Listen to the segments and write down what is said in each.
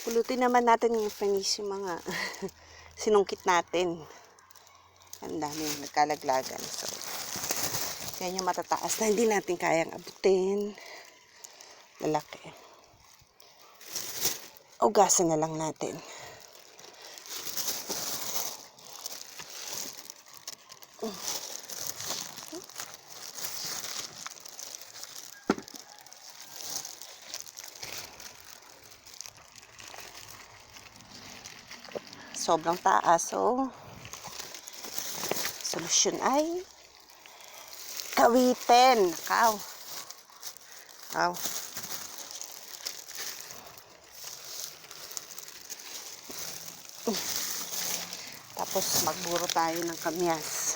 Pulutin naman natin yung finish yung mga sinungkit natin. Ang dami nagkalaglagan. So, yan yung matataas na hindi natin kayang abutin. Lalaki. Ugasan na lang natin. Sobrang taas. So, solusyon ay kawitin. Nakaw. Nakaw. Tapos magburo tayo ng kamyas.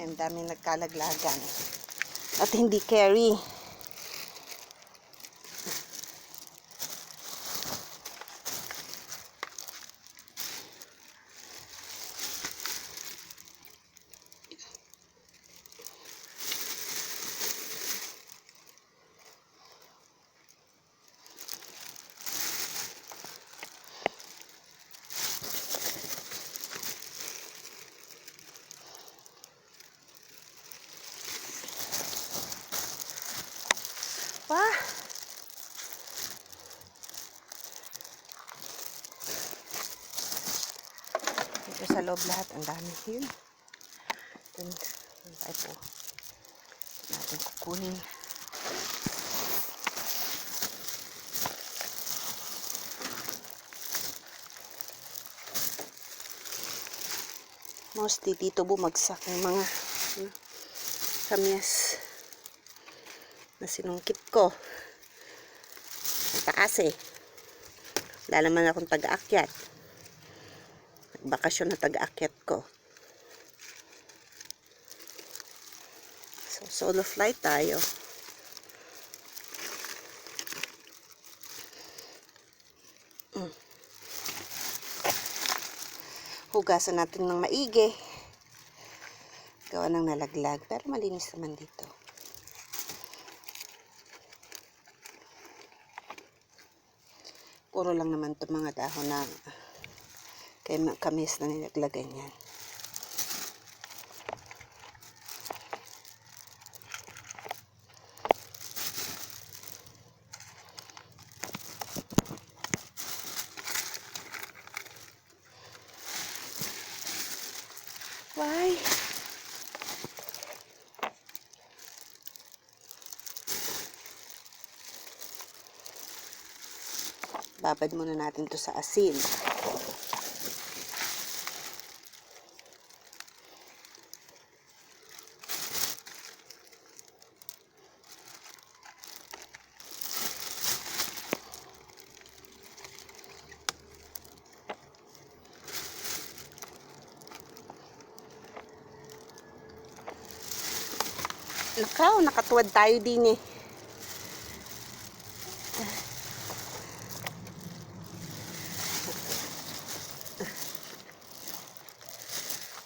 Ang daming nagkalaglagan. At hindi carry. Wah! Dito sa loob lahat, ang dami yun. Dun tayo po. Natin kukunin. Mostly dito bumagsak yung mga kamyas na sinungkit ko. Ang taas eh. Wala naman akong taga-akyat. Nagbakasyon na taga-akyat ko. So, solo flight tayo. Hugasan natin ng maigi. Gawa ng nalaglag. Pero malinis naman dito. Puro lang naman itong mga dahon na kamis na nilaglagan yan. Why? Babad muna natin to sa asin. Nakaw, nakatuwad tayo din eh.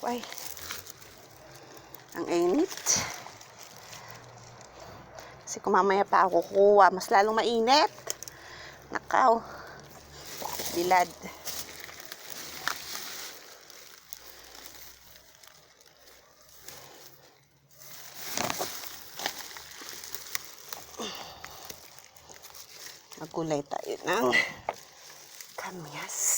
Why? Ang init. Kasi kung mamaya pa ako kukuha, mas lalong mainit. Nakaw. Dilad. Magkulay tayo ng kamyas.